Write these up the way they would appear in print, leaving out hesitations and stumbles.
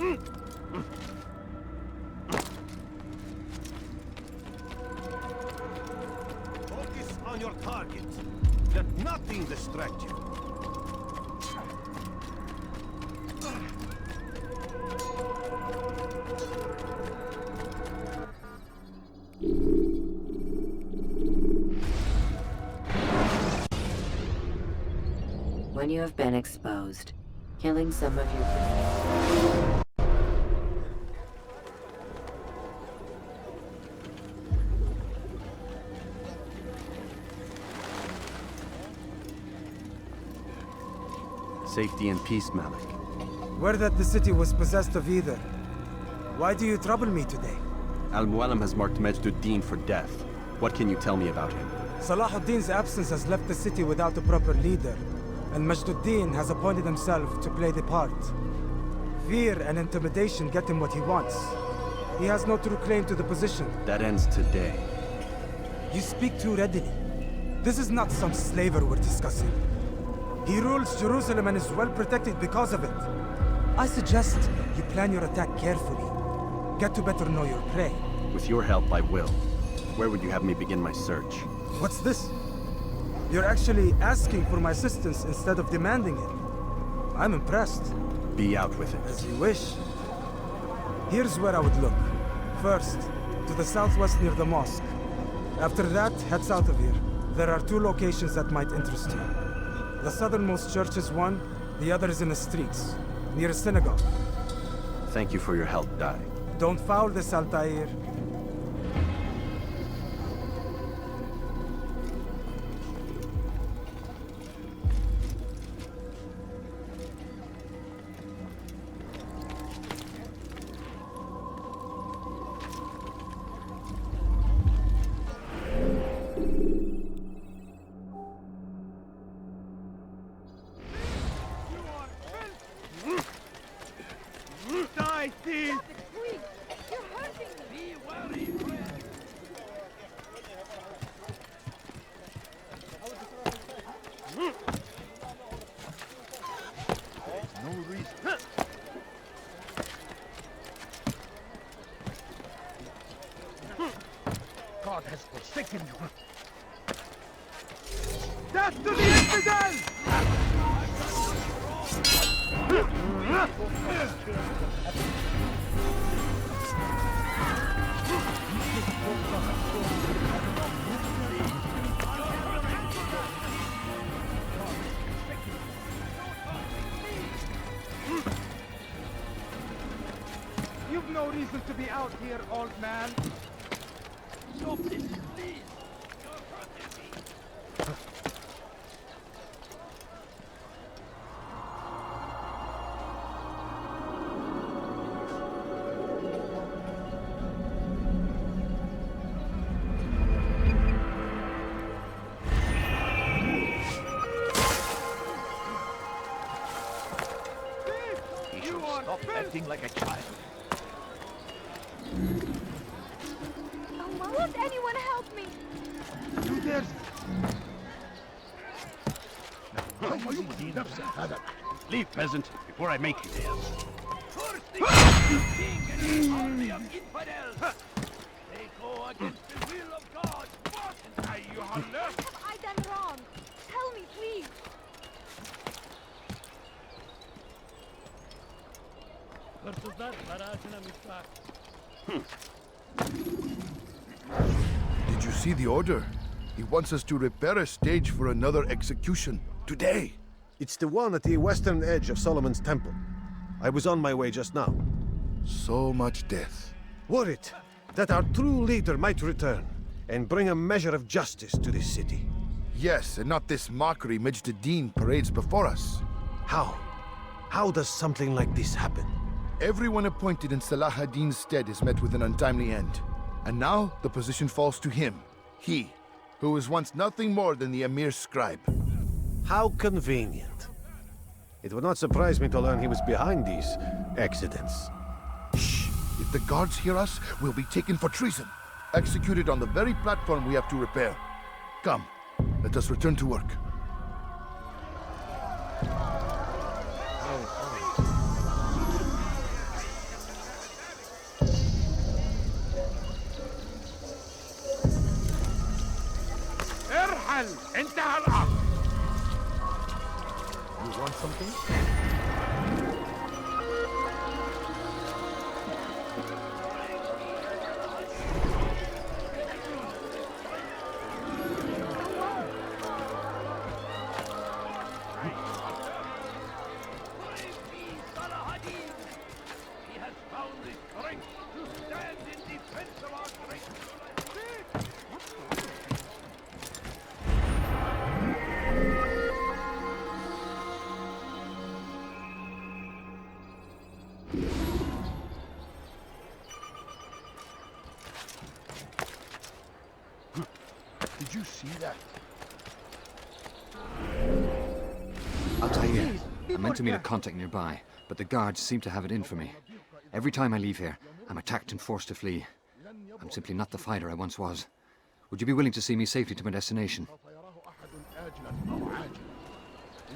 Focus on your target. Let nothing distract you. When you have been exposed, killing some of your... Safety and peace, Malik. Word that the city was possessed of either. Why do you trouble me today? Al-Mualim has marked Majd-ud-Din for death. What can you tell me about him? Salahuddin's absence has left the city without a proper leader, and Majd-ud-Din has appointed himself to play the part. Fear and intimidation get him what he wants. He has no true claim to the position. That ends today. You speak too readily. This is not some slaver we're discussing. He rules Jerusalem and is well protected because of it. I suggest you plan your attack carefully. Get to better know your prey. With your help, I will. Where would you have me begin my search? What's this? You're actually asking for my assistance instead of demanding it. I'm impressed. Be out with it. As you wish. Here's where I would look. First, to the southwest near the mosque. After that, head south of here. There are 2 locations that might interest you. The southernmost church is one, the other is in the streets, near a synagogue. Thank you for your help, Dai. Don't foul this, Altair. God has forsaken you. Death to the infidel! You've no reason to be out here, old man. Stop this, please. You're hurting me. He should stop acting like a child. Won't anyone help me? You dare... Leave, peasant, before I make you dance. Curse the king and his army of infidels! They go against the will of God! What are you on What have I done wrong? Tell me, please. Did you see the order? He wants us to repair a stage for another execution. Today! It's the one at the western edge of Solomon's temple. I was on my way just now. So much death. Worried that our true leader might return and bring a measure of justice to this city. Yes, and not this mockery Majd-ud-Din parades before us. How? How does something like this happen? Everyone appointed in Salah ad-Din's stead is met with an untimely end. And now, the position falls to him. He, who was once nothing more than the Emir's scribe. How convenient. It would not surprise me to learn he was behind these accidents. Shh! If the guards hear us, we'll be taken for treason. Executed on the very platform we have to repair. Come, let us return to work. You want something? Praise be Salahadin! He has found the strength to stand in defense of our great. Did you see that? Altair, I meant to meet a contact nearby, but the guards seem to have it in for me. Every time I leave here, I'm attacked and forced to flee. I'm simply not the fighter I once was. Would you be willing to see me safely to my destination?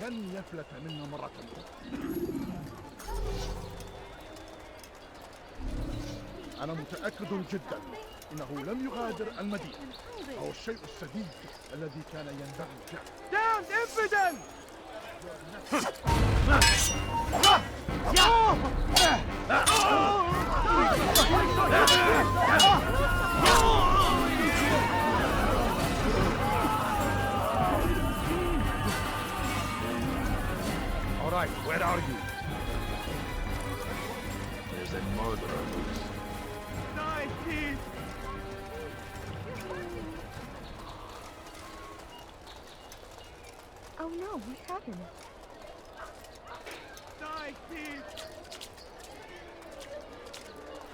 لن يفلت منا مرة أنا متأكد جدا إنه لم يغادر المدينة أو الشيء السديد الذي كان ينبغي فعله. Damned infidel! All right, where are you? There's a murderer loose. Nice, Pete! Oh no, what happened? Nice, Pete!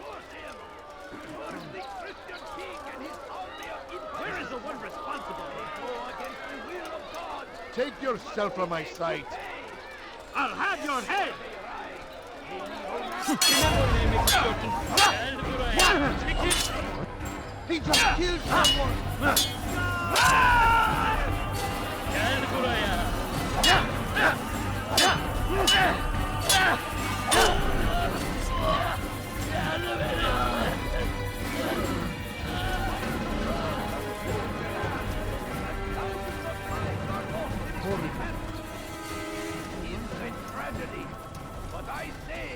Force him! Force the Christian king and his army of infidels! Where is the one responsible? They go against the will of God! Take yourself from my sight. I'll have your head! He just killed someone! Instant tragedy! But I say,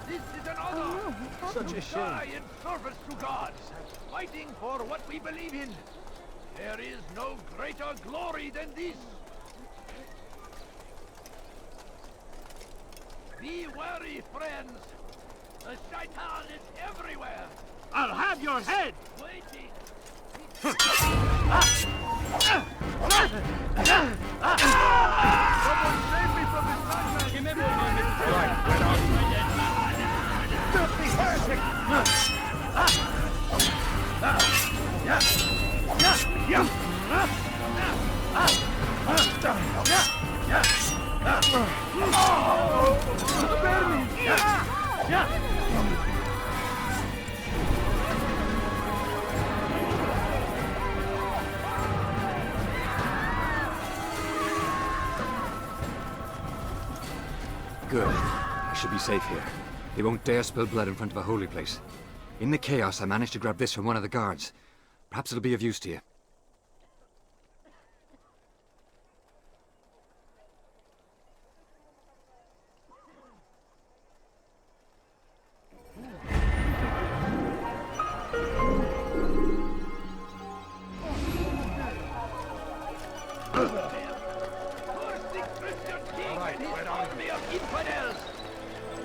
this is an honor! Such a shame. Die in service to God, fighting for what we believe in. There is no greater glory than this. Be wary, friends. The shaitan is everywhere. I'll have your head. Waiting. Someone save me from this nightmare. All right, where are you? Filthy heretic! Good. I should be safe here. They won't dare spill blood in front of a holy place. In the chaos, I managed to grab this from one of the guards. Perhaps it'll be of use to you.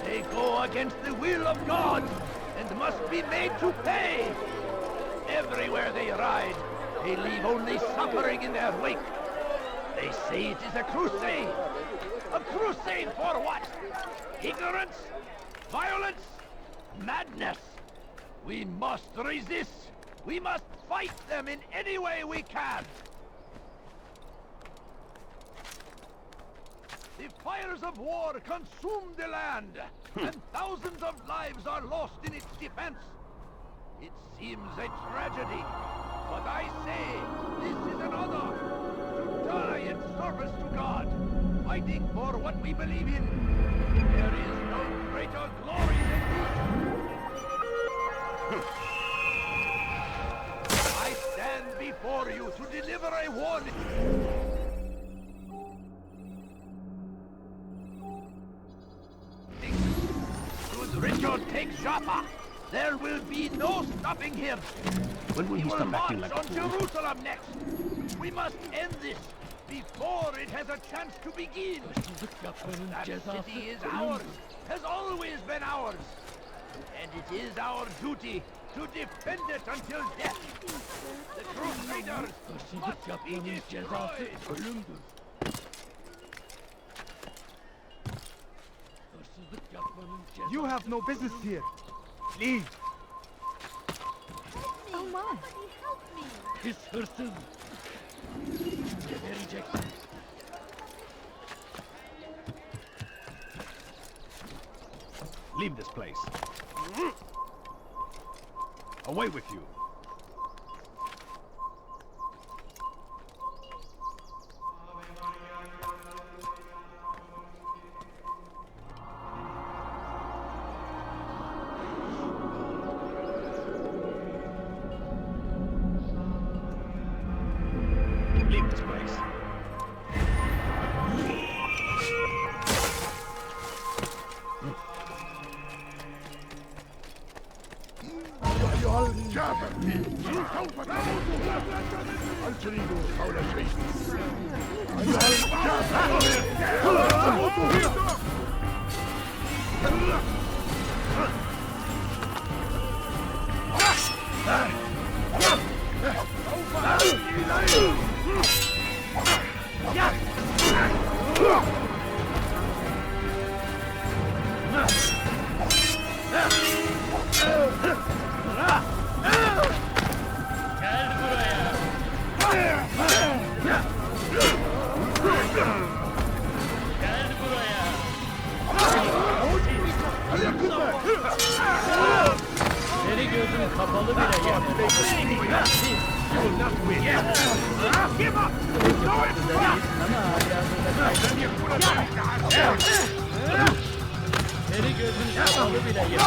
They go against the will of God and must be made to pay. Everywhere they ride, they leave only suffering in their wake. They say it is a crusade. A crusade for what? Ignorance? Violence? Madness? We must resist. We must fight them in any way we can. The fires of war consume the land, and thousands of lives are lost in its defense. It seems a tragedy, but I say this is an honor to die in service to God, fighting for what we believe in. There is no greater glory than this. I stand before you to deliver a warning. Herod takes Jaffa, there will be no stopping him. When will He he will stop acting march like a on fool? Jerusalem next. We must end this before it has a chance to begin. That city is ours, has always been ours. And it is our duty to defend it until death. The Crusaders must be destroyed. You have no business here. Leave. Oh my. Pis hırsız. Gebereceksin. Leave this place. Away with you. Leave this place. Gel buraya. Gel buraya. Seni gözün kapalı bile yener. Seni gözün kapalı bile yener.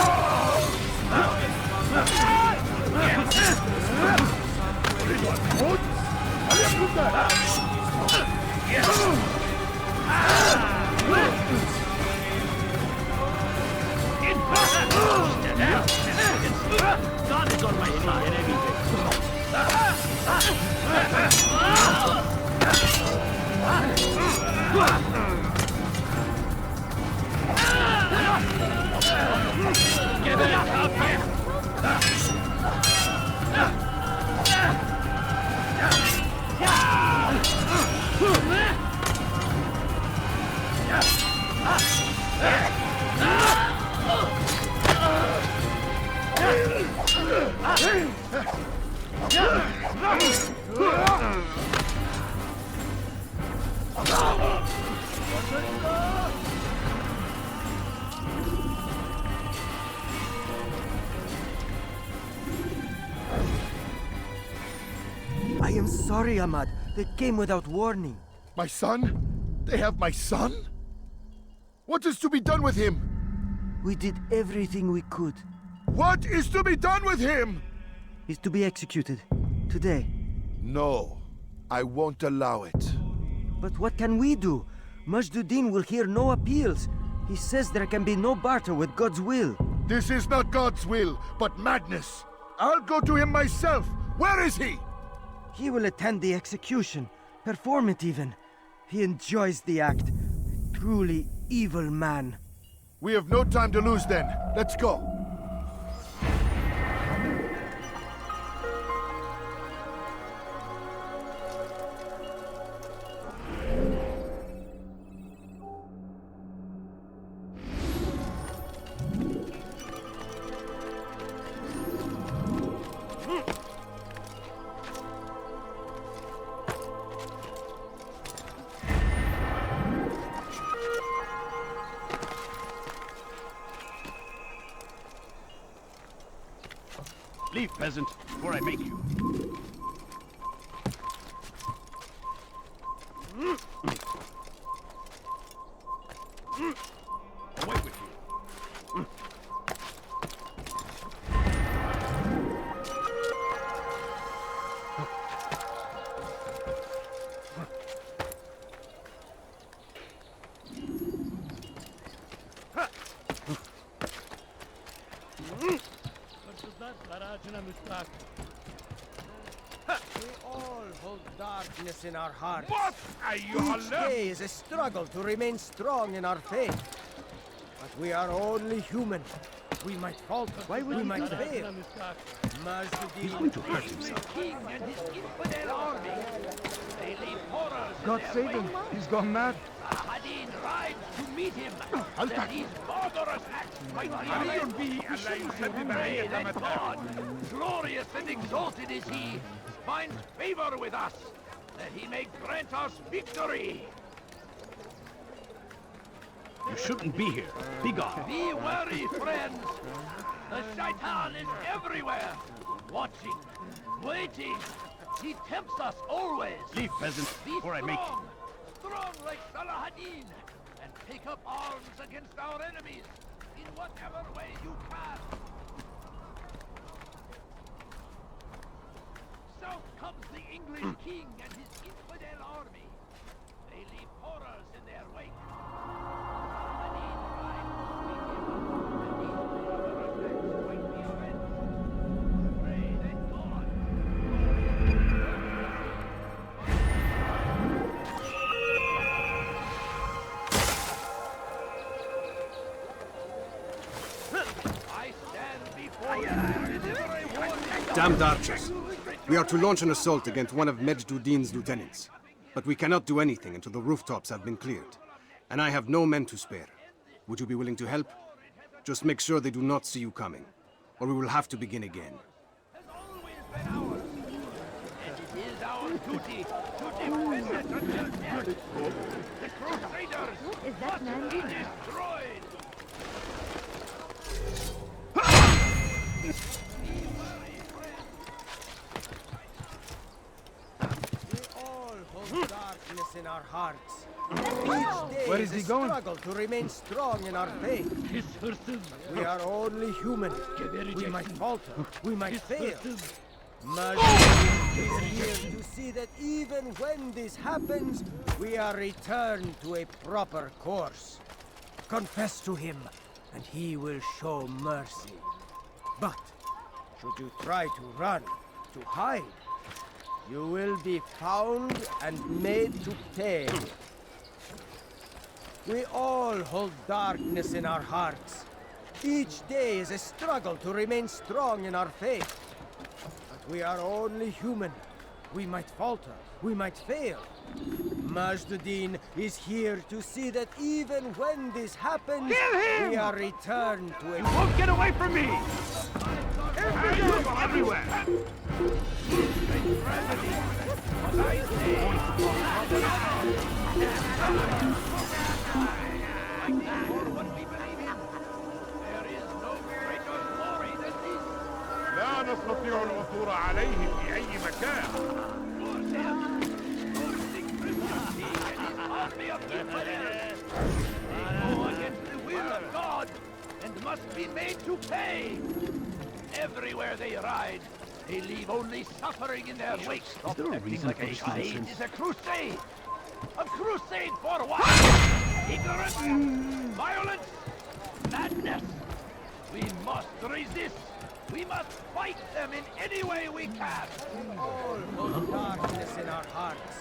God is on my side and everything. Get it up here. I am sorry, Ahmad. They came without warning. My son? They have my son? What is to be done with him? We did everything we could. What is to be done with him? He's to be executed. Today. No, I won't allow it. But what can we do? Majduddin will hear no appeals. He says there can be no barter with God's will. This is not God's will, but madness. I'll go to him myself. Where is he? He will attend the execution. Perform it even. He enjoys the act. Truly evil man. We have no time to lose then. Let's go. Leave, peasant, before I make you. Away with you. We all hold darkness in our hearts. What? Each day is a struggle to remain strong in our faith. But we are only human. We might falter. Why would we might fail? He's going to hurt himself. King and his infidel army. They leave horrors. God save him. He's gone mad. Hadin rides to meet him. That these barbarous acts might be pray that God, glorious and exalted is he, finds favor with us, that he may grant us victory. You shouldn't be here. Be gone. Be wary, friends. The Shaitan is everywhere, watching, waiting. He tempts us always. Leave, peasant, Be before I make you. strong like Salahadin, and take up arms against our enemies in whatever way you can. South comes the English king and his infidel army. They leave horrors in their wake. Salahadin rides to meet him, and these barbarous acts might be avenged. Pray that God, I stand before you to deliver a warning. Damned archers! We are to launch an assault against one of Majd-ud-Din's lieutenants. But we cannot do anything until the rooftops have been cleared. And I have no men to spare. Would you be willing to help? Just make sure they do not see you coming, or we will have to begin again. Has always been ours, and it is our duty to defend it until death. The Crusaders must be destroyed. We all hold darkness in our hearts. Each day Where is he going? struggle to remain strong in our faith. We are only human. We might falter. We might fail. Majesty is here to see that even when this happens, we are returned to a proper course. Confess to him, and he will show mercy. But should you try to run, to hide, you will be found and made to pay. We all hold darkness in our hearts. Each day is a struggle to remain strong in our faith. But we are only human. We might falter. We might fail. Majd-ud-Din is here to see that even when this happens, we are returned to a... You won't get away from me! Everywhere! لا نستطيع العثور عليه في أي مكان. They go against the will of God and must be made to pay. Everywhere they ride, they leave only suffering in their wake. Is there a reason for this Crusade nonsense? is a crusade. A crusade for what? Ignorance, violence, madness. We must resist. We must fight them in any way we can. all hold darkness in our hearts.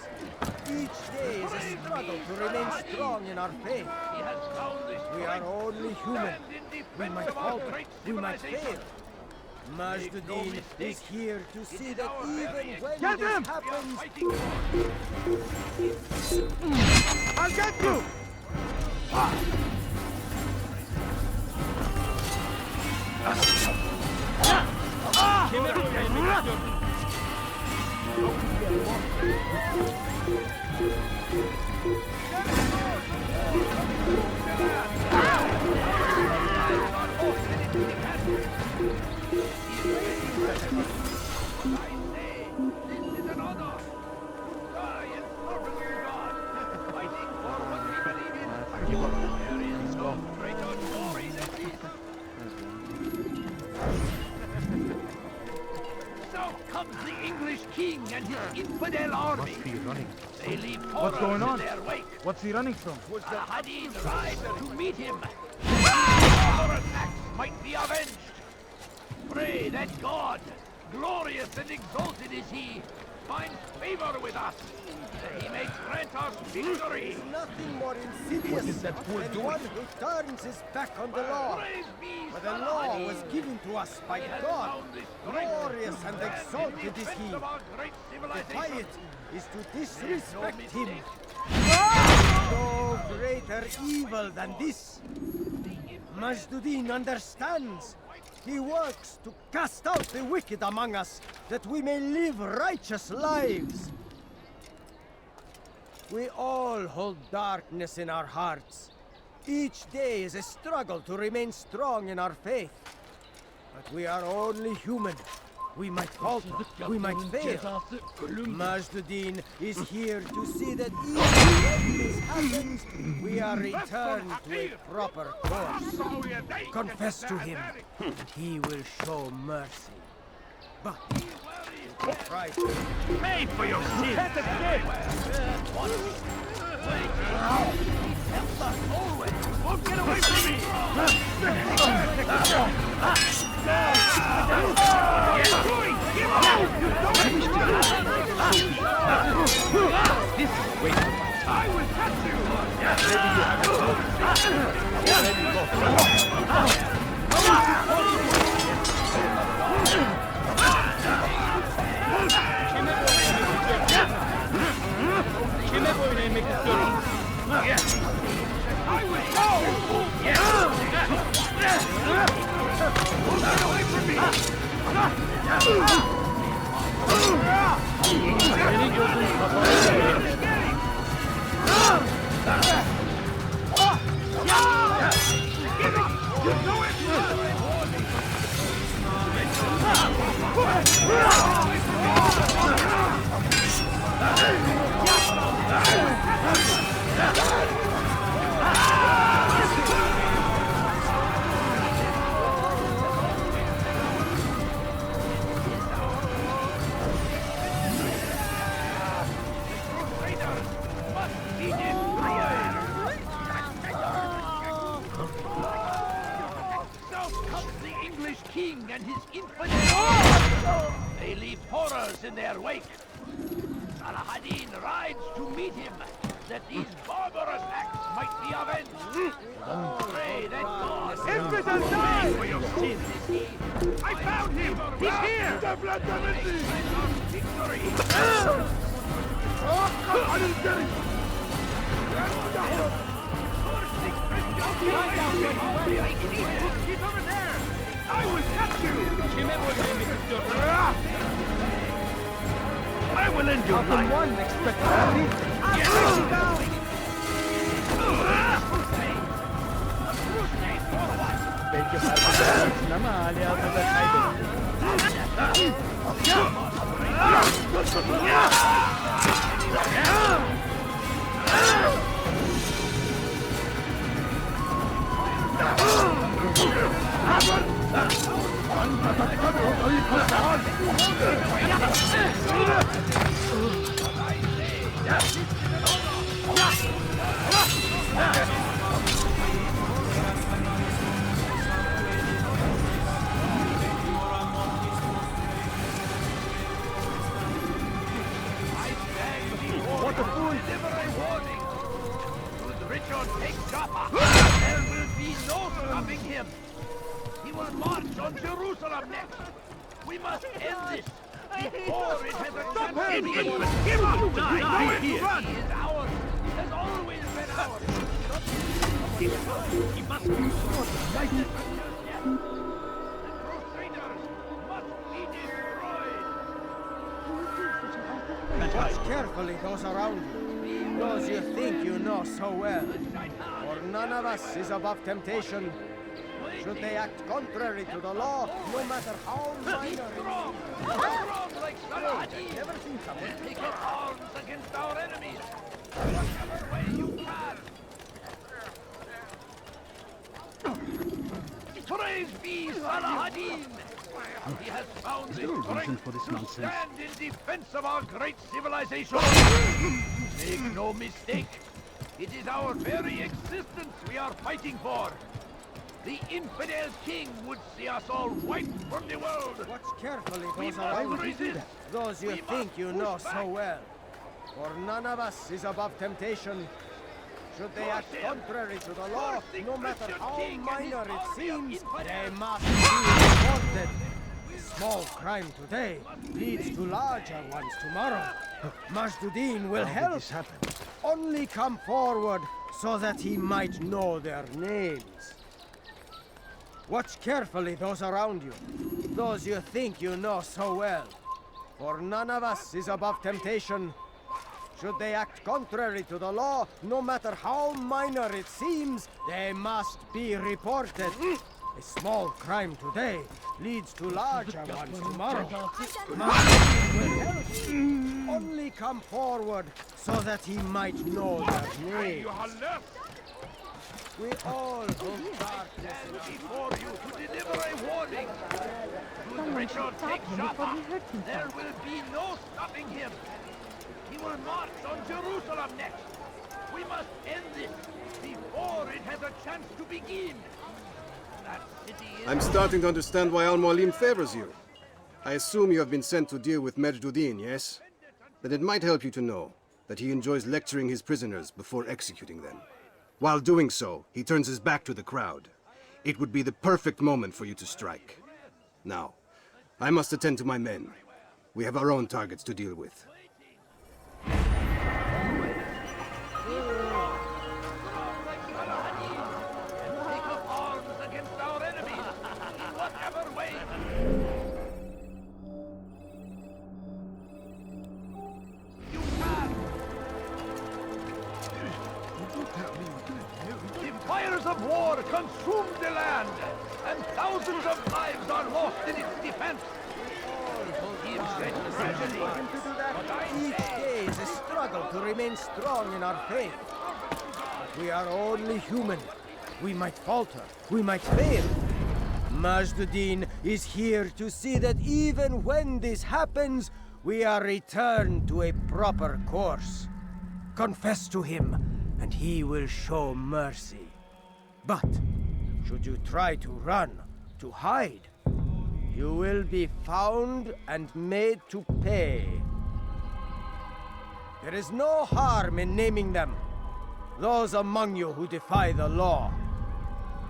Each day is a struggle to remain strong in our faith. He has found this We are only human. stand in We defense might of our falter. great We might civilization. fail. Majd-ud-Din is here to see that our even very when Get this him! happens, Fighting I'll get you! King and his infidel army. Must be running. They leave What's going on? in their wake. What's he running from? Hadin rides to meet him. Our attacks might be avenged. Pray that God, glorious and exalted is he, finds favor with us, that he may grant us victory. Nothing more insidious than one who turns his back on the law. Praise be For the law was given to us by God. Glorious and exalted is he. To defy it is to disrespect him. No greater evil than this. Majduddin understands. He works to cast out the wicked among us, that we may live righteous lives. We all hold darkness in our hearts. Each day is a struggle to remain strong in our faith. But we are only human. We might falter, we might fail. Majduddin is here to see that even when this happens, we are returned to a proper course. Confess to him. He will show mercy. But Christ, Pay for your sins! Help us always! Won't get away from me! This is wasting my time. I will catch you! Maybe you have I will go! Get away from me! King and his infidels. They leave horrors in their wake. Salah-ad-Din rides to meet him, that these barbarous acts might be avenged. Pray that God pay for your sins. I found him! He's here! Victory! I didn't get it! He's over there! I will catch you! I will end your life! one expect to What a fool! Deliver a warning! Should Richard take Jaffa, there will be no stopping him! He will march on Jerusalem next! We must end this before it has a chance to be! Give up! Die here! He is ours! Has always been ours! He must be united! The Crusaders must be destroyed! Watch carefully those around you, those you think you know so well. For none of us is above temptation. Should they act contrary to the law, no matter how minor. Strong! Strong like Salah-ad-Din! Never seen someone. Take up arms against our enemies! Whatever way you can! Praise be Salah-ad-Din! He has found the strength to stand in defense of our great civilization! Make no mistake, it is our very existence we are fighting for! The infidel king would see us all wiped from the world. Watch carefully We those must around you. resist. Those you We think must you push know so back. well. For none of us is above temptation. Should they act Force him. contrary to the law, Force the no matter Christian how king and minor his it army of seems, infidels. they must be reported. A small crime today leads to larger ones tomorrow. Majduddin will How did help. this happen? Only come forward so that he might know their names. Watch carefully those around you, those you think you know so well. For none of us is above temptation. Should they act contrary to the law, no matter how minor it seems, they must be reported. A small crime today leads to larger ones tomorrow. Majduddin will help. Only come forward so that he might know their names. We all hope darkness Stand before you to deliver a warning. Should Richard take Jaffa, there will be no stopping him. He will march on Jerusalem next. We must end this before it has a chance to begin. That city is... I'm starting to understand why Al-Mualim favors you. I assume you have been sent to deal with Majduddin, yes? Then it might help you to know that he enjoys lecturing his prisoners before executing them. While doing so, he turns his back to the crowd. It would be the perfect moment for you to strike. Now, I must attend to my men. We have our own targets to deal with. Take up arms against our enemies in whatever way. You can. The fires of war consumed the land, and thousands of lives are lost in its defense. Give such tragedy. But I Each say, day is a struggle to remain strong in our faith. But we are only human. We might falter, we might fail. Majduddin is here to see that even when this happens, we are returned to a proper course. Confess to him, and he will show mercy. But should you try to run, to hide, you will be found and made to pay. There is no harm in naming them. Those among you who defy the law.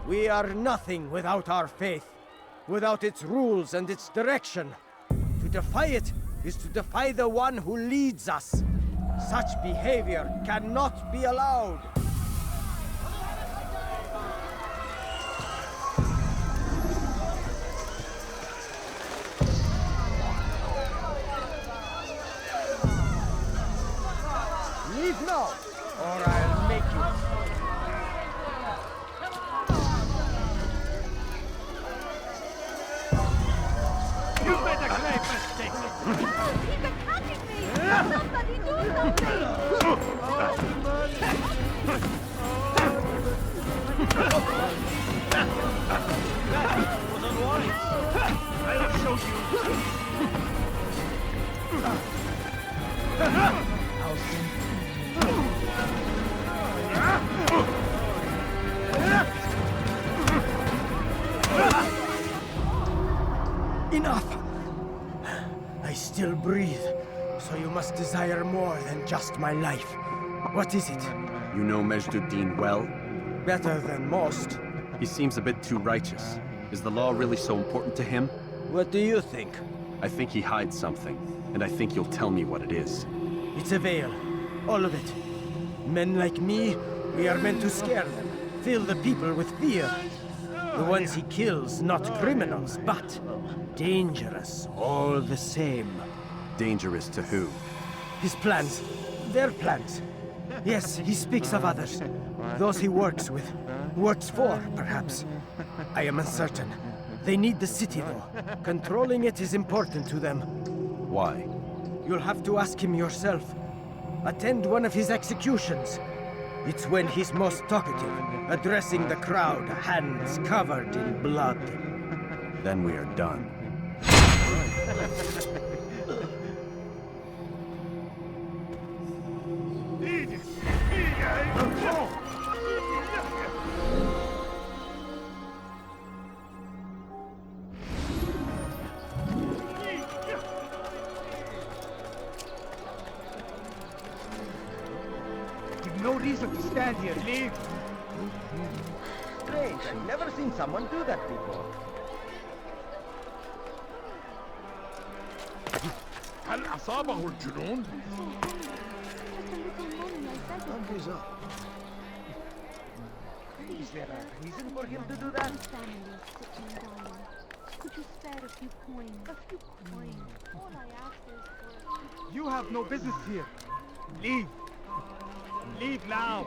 We are nothing without our faith, without its rules and its direction. To defy it is to defy the one who leads us. Such behavior cannot be allowed. Leave now, or I'll make you. you made a great mistake. Help! He's attacking me! Somebody do something! Was unwise. I'll show you. Enough! I still breathe, so you must desire more than just my life. What is it? You know Majduddin well? Better than most. He seems a bit too righteous. Is the law really so important to him? What do you think? I think he hides something, and I think you'll tell me what it is. It's a veil. All of it. Men like me, we are meant to scare them, fill the people with fear. The ones he kills, not criminals, but dangerous all the same. Dangerous to who? His plans. Their plans. Yes, he speaks of others. Those he works with. Works for, perhaps. I am uncertain. They need the city, though. Controlling it is important to them. Why? You'll have to ask him yourself. Attend one of his executions. It's when he's most talkative, addressing the crowd, hands covered in blood. Then we are done. stand here. Leave. Strange. I've never seen someone do that before. هل أصابه الجنون؟ Is there a reason for him to do that? Could you spare a few coins? A few coins. All I ask is for... You have no business here. Leave. Leave now.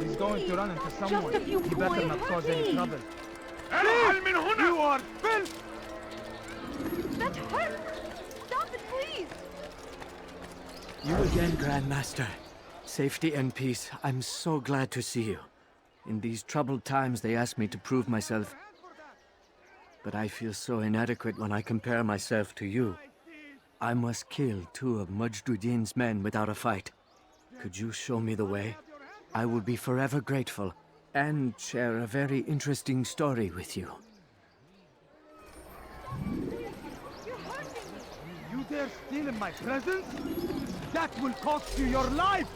He's going to run into someone. Just a few He better coins, not cause any please. trouble. ارحل من هنا! You are filth! That hurts! Stop it, please! You again, Grandmaster. Safety and peace. I'm so glad to see you. In these troubled times, they ask me to prove myself. But I feel so inadequate when I compare myself to you. I must kill 2 of Majduddin's men without a fight. Could you show me the way? I will be forever grateful, and share a very interesting story with you. You dare steal in my presence? That will cost you your life!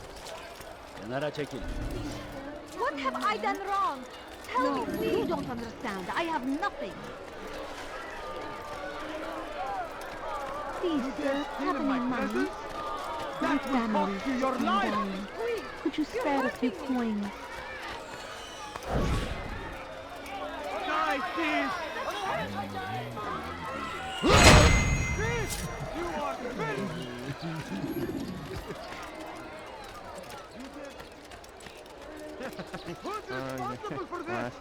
What have I done wrong? Tell me, please. You don't understand. I have nothing. Please, sir, have any money? My family is dying. Could you spare a few coins? Die, thief! Thief! You are filth! Who's responsible for this?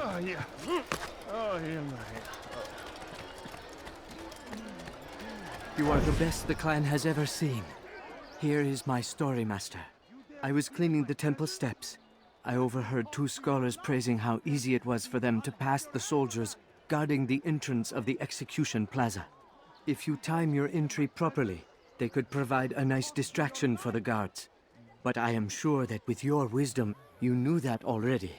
Oh, yeah. Oh, yeah. You are the best the clan has ever seen. Here is my story, Master. I was cleaning the temple steps. I overheard 2 scholars praising how easy it was for them to pass the soldiers guarding the entrance of the execution plaza. If you time your entry properly, they could provide a nice distraction for the guards. But I am sure that with your wisdom, you knew that already.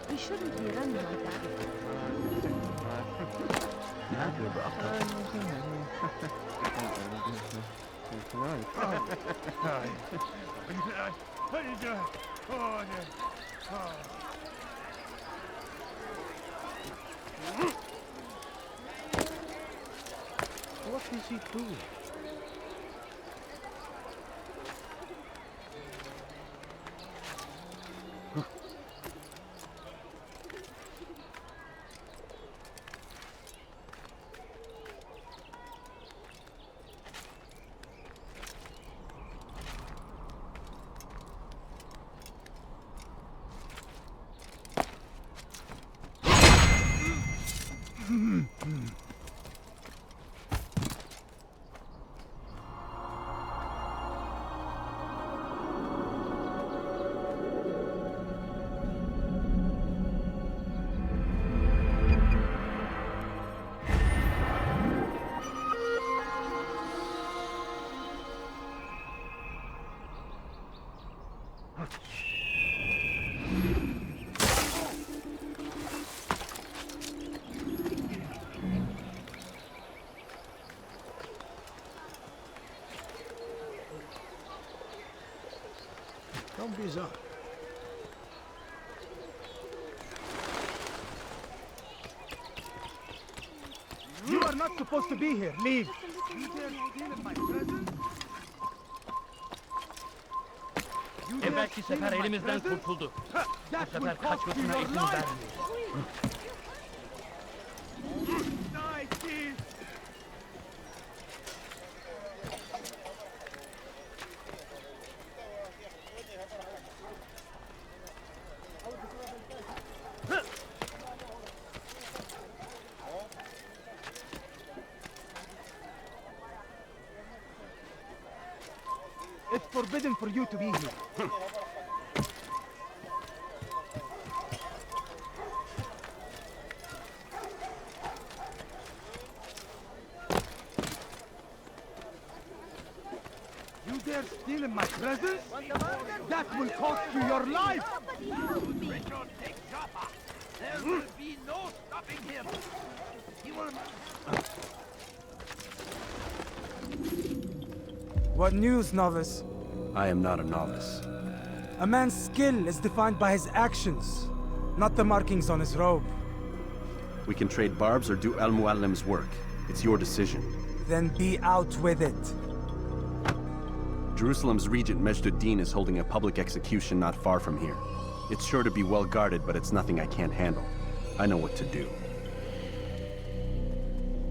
We shouldn't be running like that. What is he doing? Don't be bizarre. You are not supposed to be here. Leave. Evvelki sefer elimizden kurtuldu. Bu sefer kaçmasına izin vermiyoruz. It's forbidden for you to be here. You dare steal in my presence? That will cost you your life! Richard, take Joppa. There will be no stopping him. He will... What news, novice? I am not a novice. A man's skill is defined by his actions, not the markings on his robe. We can trade barbs or do Al-Muallim's work. It's your decision. Then be out with it. Jerusalem's regent Majd-ud-Din is holding a public execution not far from here. It's sure to be well guarded, but it's nothing I can't handle. I know what to do.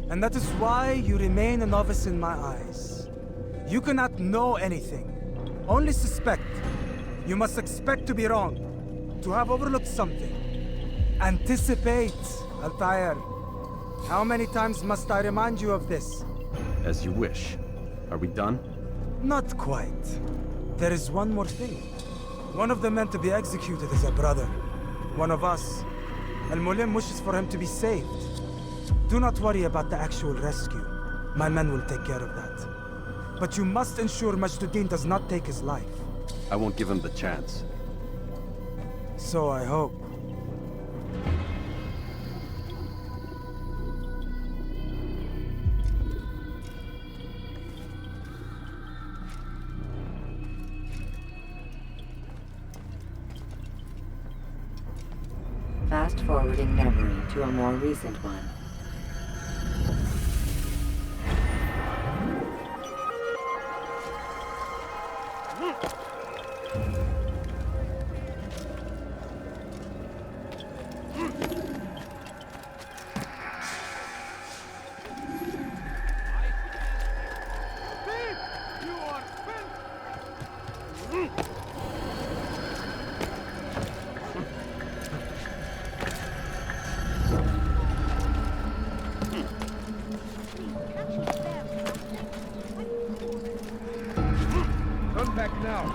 And that is why you remain a novice in my eyes. You cannot know anything, only suspect. You must expect to be wrong, to have overlooked something. Anticipate, Altair. How many times must I remind you of this? As you wish. Are we done? Not quite. There is one more thing. One of the men to be executed is a brother. One of us. Al-Mulim wishes for him to be saved. Do not worry about the actual rescue. My men will take care of that. But you must ensure Majd-ud-Din does not take his life. I won't give him the chance. So I hope. Fast-forwarding memory to a more recent one. Come back now.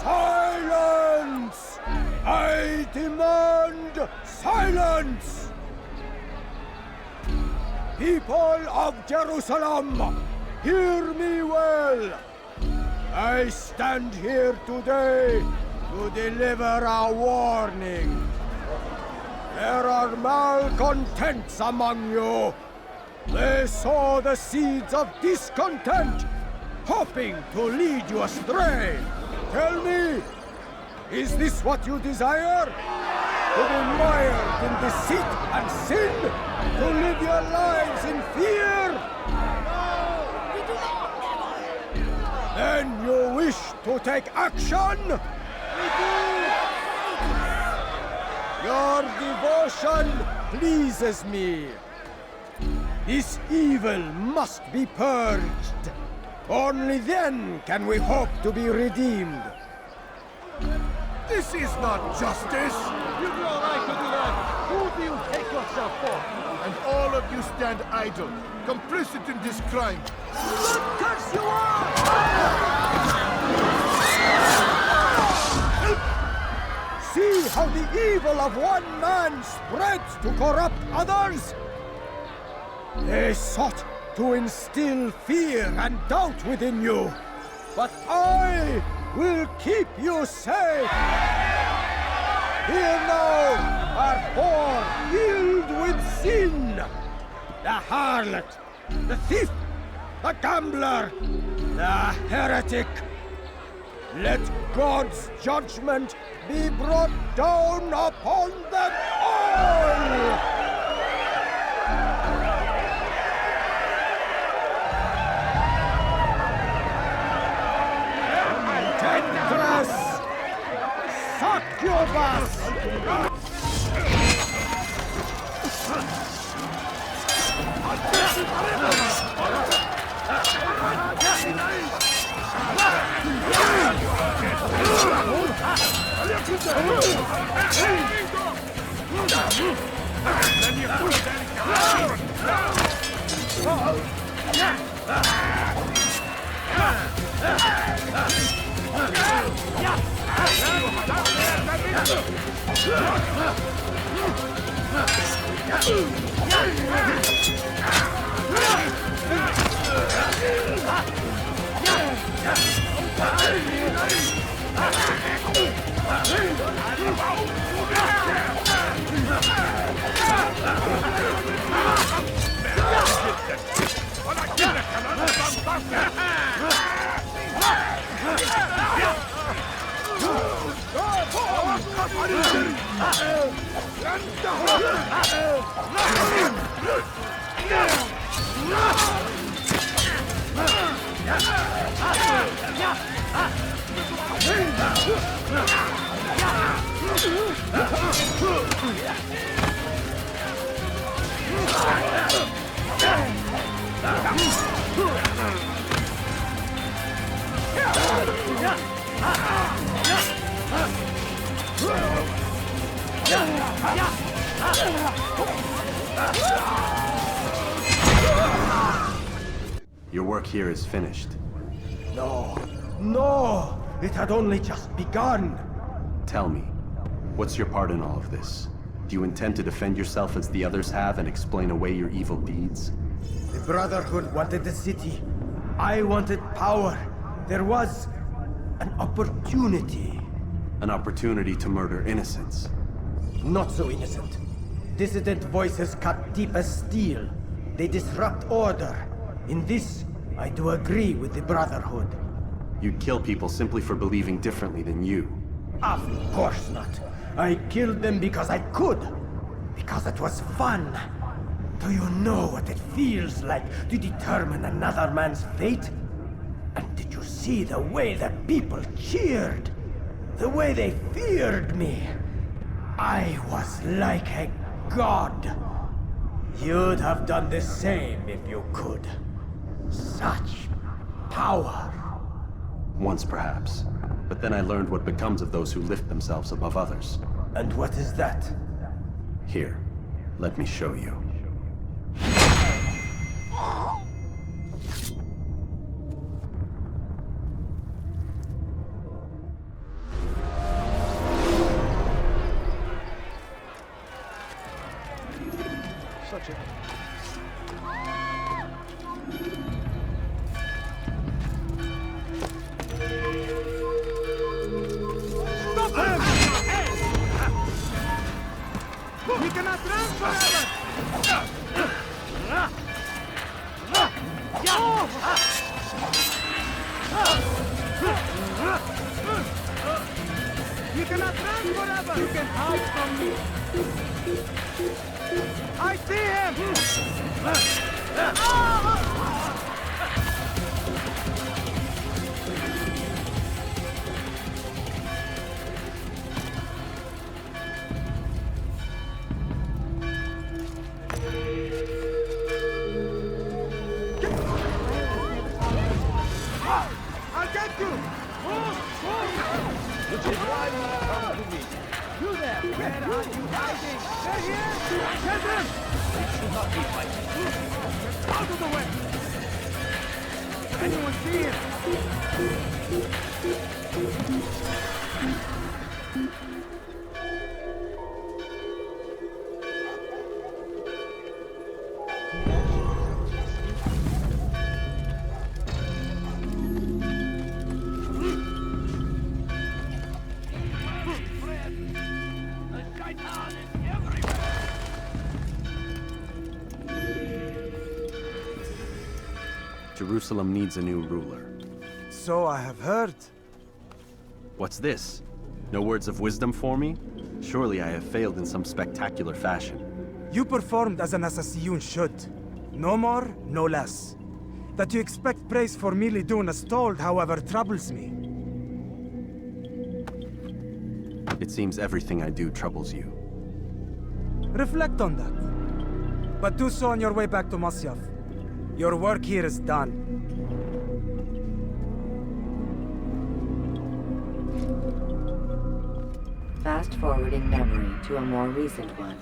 Silence! I demand silence! People of Jerusalem, hear me well. I stand here today to deliver a warning. There are malcontents among you. They sow the seeds of discontent, hoping to lead you astray. Tell me, is this what you desire? To be mired in deceit and sin? To live your lives in fear? No, we do not. Then you wish to take action? We do. Your devotion pleases me. This evil must be purged. Only then can we hope to be redeemed. This is not justice! You've no right to yourself for? And all of you stand idle, complicit in this crime. Curse you all! See how the evil of one man spreads to corrupt others? They sought to instill fear and doubt within you, but I will keep you safe. Here now are four filled with sin. The harlot, the thief, the gambler, the heretic. Let God's judgment be brought down upon them all! Tendress! Succubus! Your work here is finished. No, no! It had only just begun! Tell me, what's your part in all of this? Do you intend to defend yourself as the others have and explain away your evil deeds? The Brotherhood wanted the city. I wanted power. There was an opportunity. An opportunity to murder innocents. Not so innocent. Dissident voices cut deep as steel. They disrupt order. In this, I do agree with the Brotherhood. You'd kill people simply for believing differently than you. Of course not. I killed them because I could. Because it was fun. Do you know what it feels like to determine another man's fate? And did you see the way that people cheered? The way they feared me? I was like a god. You'd have done the same if you could. Such power. Once perhaps. But then I learned what becomes of those who lift themselves above others. And what is that? Here, let me show you. Such a... Stop him! We cannot run forever! You cannot run forever! You can hide from me! I see him! I'll get you! Which is why you come to me. You there! Where are you hiding? They're here! Get them! Out of the way! Anyone see it? Jerusalem needs a new ruler. So I have heard. What's this? No words of wisdom for me? Surely I have failed in some spectacular fashion. You performed as an assassin should. No more, no less. That you expect praise for merely doing as told, however, troubles me. It seems everything I do troubles you. Reflect on that. But do so on your way back to Masyaf. Your work here is done. Fast-forwarding memory to a more recent one.